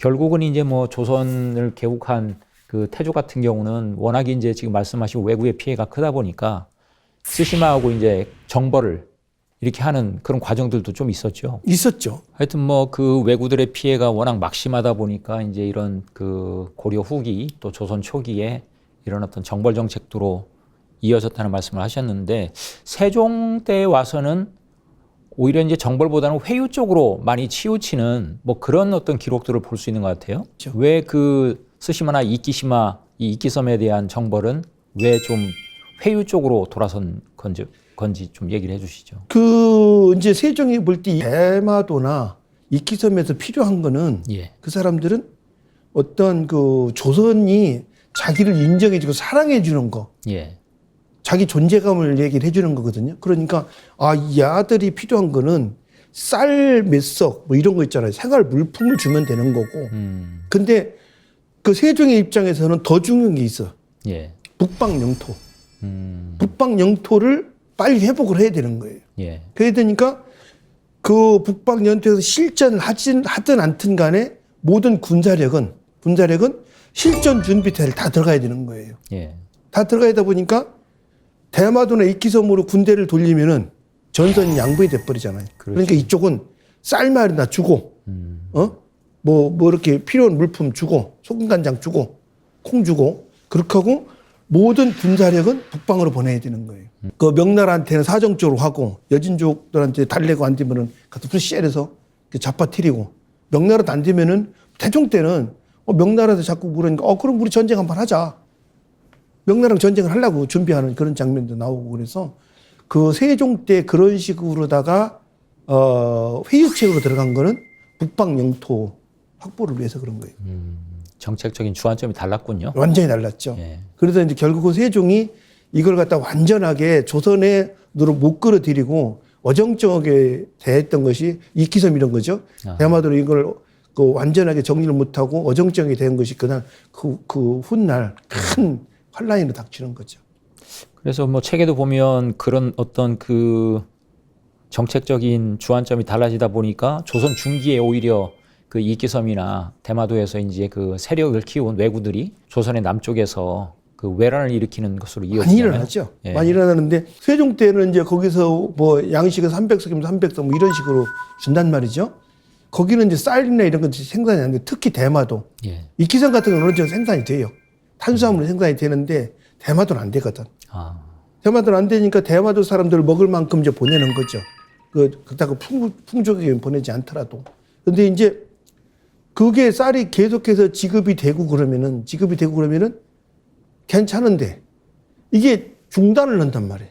결국은 이제 뭐 조선을 개국한 그 태조 같은 경우는 워낙 이제 지금 말씀하신 외구의 피해가 크다 보니까 스시마하고 이제 정벌을 이렇게 하는 그런 과정들도 좀 있었죠. 있었죠. 하여튼 뭐 그 왜구들의 피해가 워낙 막심하다 보니까 이제 이런 그 고려 후기 또 조선 초기에 이런 어떤 정벌 정책도로 이어졌다는 말씀을 하셨는데 세종 때에 와서는 오히려 이제 정벌보다는 회유 쪽으로 많이 치우치는 뭐 그런 어떤 기록들을 볼 수 있는 것 같아요. 그렇죠. 왜 그 스시마나 이끼시마 이 이끼섬에 대한 정벌은 왜 좀 회유 쪽으로 돌아선 건지 좀 얘기를 해주시죠. 그 이제 세종이 볼 때 대마도나 이끼섬에서 필요한 거는 예. 그 사람들은 어떤 그 조선이 자기를 인정해주고 사랑해주는 거, 예. 자기 존재감을 얘기를 해주는 거거든요. 그러니까 이 아들이 필요한 거는 쌀 몇 석 뭐 이런 거 있잖아요. 생활 물품을 주면 되는 거고. 근데 그 세종의 입장에서는 더 중요한 게 있어. 예. 북방 영토. 북방 영토를 빨리 회복을 해야 되는 거예요. 예. 그래야 되니까 그 북방 영토에서 실전을 하든 않든 간에 모든 군사력은 실전 준비태를 다 들어가야 되는 거예요. 예. 다 들어가다 보니까 대마도나 이끼섬으로 군대를 돌리면은 전선이 양분이 돼버리잖아요. 그렇죠. 그러니까 이쪽은 쌀말이나 주고, 뭐 이렇게 필요한 물품 주고, 소금간장 주고, 콩 주고, 그렇게 하고 모든 군사력은 북방으로 보내야 되는 거예요. 그 명나라한테는 사정적으로 하고, 여진족들한테 달래고 안 되면은 가서 푸시엘해서 잡아뜨리고, 명나라도 안 되면은 태종 때는 명나라한테 자꾸 그러니까, 그럼 우리 전쟁 한번 하자. 명나라랑 전쟁을 하려고 준비하는 그런 장면도 나오고 그래서 그 세종 때 그런 식으로다가 회유책으로 들어간 거는 북방 영토 확보를 위해서 그런 거예요. 정책적인 주안점이 달랐군요. 완전히 달랐죠. 예. 그래서 이제 결국은 세종이 이걸 갖다 완전하게 조선에 못 끌어들이고 어정쩡하게 대했던 것이 이끼섬 이런 거죠. 대마도로 이걸 그 완전하게 정리를 못하고 어정쩡하게 된 것이 그날 그 훗날 큰 환란으로 닥치는 거죠. 그래서 뭐 책에도 보면 그런 어떤 그 정책적인 주안점이 달라지다 보니까 조선 중기에 오히려 그 이끼섬이나 대마도에서 이제 그 세력을 키운 왜구들이 조선의 남쪽에서 그 왜란을 일으키는 것으로 많이 이어지잖아요. 일어나죠. 예. 많이 일어나는데 세종 때는 이제 거기서 뭐 양식은 300석이면 300석 뭐 이런 식으로 준단 말이죠. 거기는 이제 쌀이나 이런 건 생산이 안 돼. 특히 대마도. 예. 이끼섬 같은 경우는 어느 정도 생산이 돼요. 탄수화물이 생산이 되는데 대마도는 안 되거든. 대마도는 안 되니까 대마도 사람들을 먹을 만큼 이제 보내는 거죠. 그렇다고 풍족하게 보내지 않더라도. 근데 이제 그게 쌀이 계속해서 지급이 되고 그러면은 괜찮은데 이게 중단을 한단 말이에요.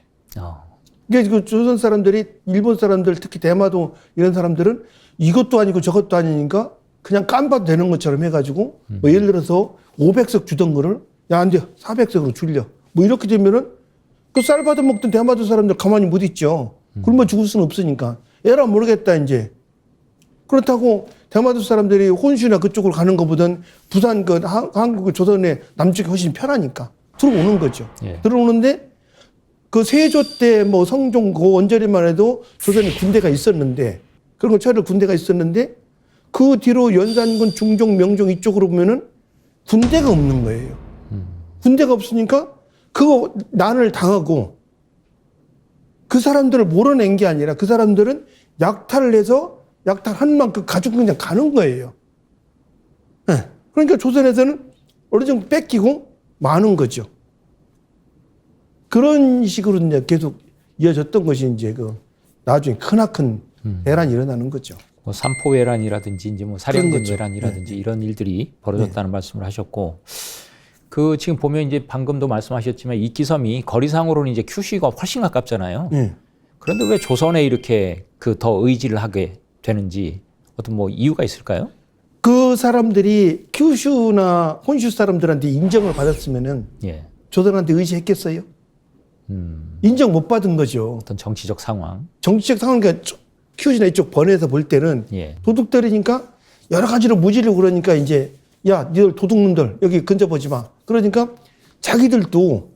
그러니까 그 조선 사람들이 일본 사람들 특히 대마도 이런 사람들은 이것도 아니고 저것도 아니니까 그냥 깜봐도 되는 것처럼 해가지고 뭐 예를 들어서 500석 주던 거를 야, 안 돼. 400석으로 줄여. 뭐 이렇게 되면은 그 쌀 받아 먹던 대마도 사람들 가만히 못 있죠. 굶어 죽을 수는 없으니까. 에라 모르겠다 이제. 그렇다고 대마도 사람들이 혼수나 그쪽으로 가는 것보단 부산 한국 조선의 남쪽이 훨씬 편하니까 들어오는 거죠. 예. 들어오는데 그 세조 때 뭐 성종 그 원절에만 해도 조선에 군대가 있었는데 그런 것처럼 군대가 있었는데 그 뒤로 연산군, 중종, 명종 이쪽으로 보면은 군대가 없는 거예요. 군대가 없으니까 그거 난을 당하고 그 사람들을 몰아낸 게 아니라 그 사람들은 약탈을 해서 약탈한 만큼 가지고 그냥 가는 거예요. 네. 그러니까 조선에서는 어느 정도 뺏기고 많은 거죠. 그런 식으로 이제 계속 이어졌던 것이 이제 그 나중에 크나큰 대란이 일어나는 거죠. 뭐 삼포왜란이라든지 이제 뭐 사령군 거죠. 왜란이라든지 이런 일들이 벌어졌다는 말씀을 하셨고, 그 지금 보면 이제 방금도 말씀하셨지만 이끼섬이 거리상으로는 이제 큐슈가 훨씬 가깝잖아요. 그런데 왜 조선에 이렇게 그 더 의지를 하게 되는지 어떤 뭐 이유가 있을까요? 그 사람들이 큐슈나 혼슈 사람들한테 인정을 받았으면은 예. 조선한테 의지했겠어요? 인정 못 받은 거죠. 어떤 정치적 상황. 정치적 상황, 그러니까 큐슈나 이쪽 번에서 볼 때는 예. 도둑들이니까 여러 가지로 무지를 그러니까 이제 야, 니들 도둑놈들 여기 근접하지 마. 그러니까 자기들도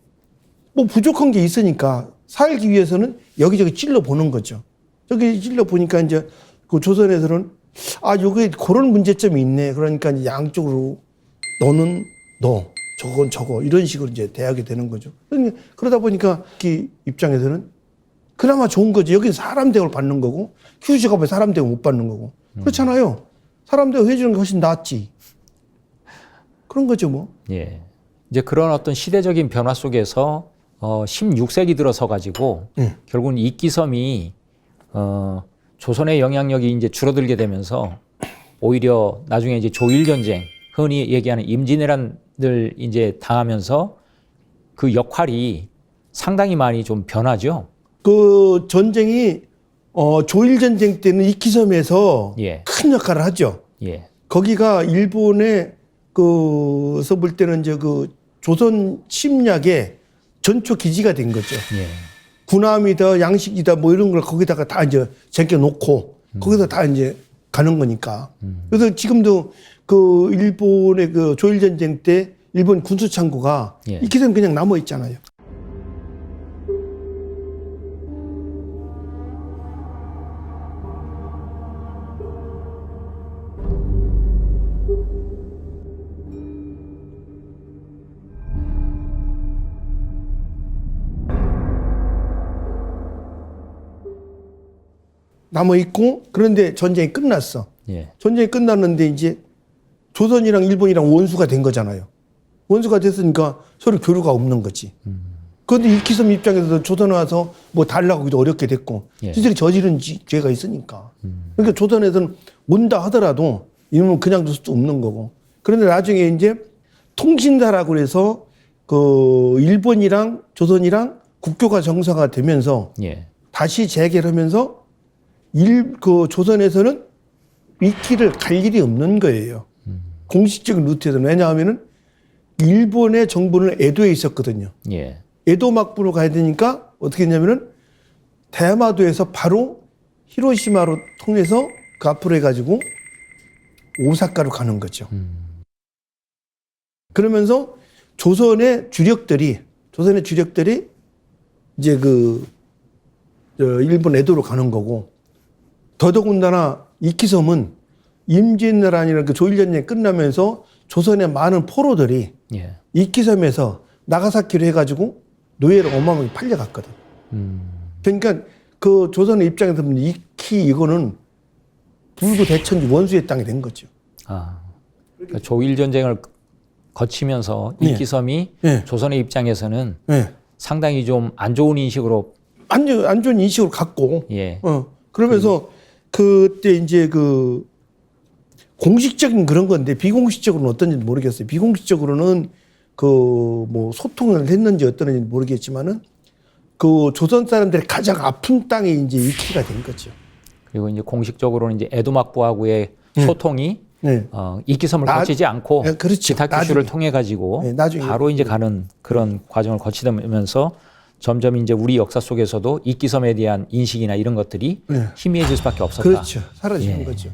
뭐 부족한 게 있으니까 살기 위해서는 여기저기 찔러 보는 거죠. 저기 찔러 보니까 이제 그 조선에서는 아, 요게 그런 문제점이 있네. 그러니까 이제 양쪽으로 너는 너, 저건 저거 이런 식으로 이제 대하게 되는 거죠. 그러다 보니까 그 입장에서는 그나마 좋은 거지. 여기는 사람 대우를 받는 거고 휴지가 왜 사람 대우 못 받는 거고 그렇잖아요. 사람 대우 해주는 게 훨씬 낫지. 그런 거죠, 뭐. 예. 이제 그런 어떤 시대적인 변화 속에서 16세기 들어서 가지고 결국은 이끼섬이 조선의 영향력이 이제 줄어들게 되면서 오히려 나중에 이제 조일 전쟁, 흔히 얘기하는 임진왜란들 이제 당하면서 그 역할이 상당히 많이 좀 변하죠. 그 전쟁이 조일 전쟁 때는 이키섬에서 예. 큰 역할을 하죠. 예. 거기가 일본의 그서 볼 때는 이제 그 조선 침략의 전초 기지가 된 거죠. 예. 군함이다, 양식이다, 뭐 이런 걸 거기다가 다 이제 제껴 놓고 거기서 다 이제 가는 거니까. 그래서 지금도 그 일본의 그 조일 전쟁 때 일본 군수 창고가 예. 이키섬 그냥 남아 있잖아요. 남아 있고 그런데 전쟁이 끝났어. 예. 전쟁이 끝났는데 이제 조선이랑 일본이랑 원수가 된 거잖아요. 원수가 됐으니까 서로 교류가 없는 거지. 그런데 이키섬 입장에서도 조선에 와서 뭐 달라고 하기도 어렵게 됐고, 예. 지들이 저지른 죄가 있으니까. 그러니까 조선에서는 온다 하더라도 이놈은 그냥 둘 수 없는 거고. 그런데 나중에 이제 통신사라고 해서 그 일본이랑 조선이랑 국교가 정상화 되면서 예. 다시 재개를 하면서 그 조선에서는 이끼를 갈 일이 없는 거예요. 공식적인 루트에서는. 왜냐하면은 일본의 정부는 에도에 있었거든요. 예. 에도 막부로 가야 되니까 어떻게 했냐면은 대마도에서 바로 히로시마로 통해서 그 앞으로 해가지고 오사카로 가는 거죠. 그러면서 조선의 주력들이 이제 일본 에도로 가는 거고, 더더군다나 이키섬은 임진왜란이라는 그 조일전쟁이 끝나면서 조선의 많은 포로들이 예. 이키섬에서 나가사키로 해가지고 노예로 어마어마하게 팔려갔거든. 그러니까 그 조선의 입장에서 보면 이키 이거는 불구대천지 원수의 땅이 된 거죠. 아. 그러니까 조일 전쟁을 거치면서 예. 이끼섬이 예. 조선의 입장에서는 네. 상당히 좀 안 좋은 인식으로 안 좋은 인식으로 갖고, 예. 그러면서 그때 이제 그 공식적인 그런 건데 비공식적으로는 어떤지 모르겠어요. 비공식적으로는 그 뭐 소통을 했는지 어떤지 모르겠지만은 그 조선 사람들의 가장 아픈 땅이 이제 이키가 된 거죠. 그리고 이제 공식적으로는 이제 에도막부하고의 소통이 네. 이끼섬을 거치지 않고 네, 그렇죠. 기타 기술을 나중에. 통해 가지고 네, 나중에. 바로 이제 가는 그런 과정을 거치면서 점점 이제 우리 역사 속에서도 이끼섬에 대한 인식이나 이런 것들이 네. 희미해질 수밖에 없었다. 그렇죠. 사라지는 예. 거죠.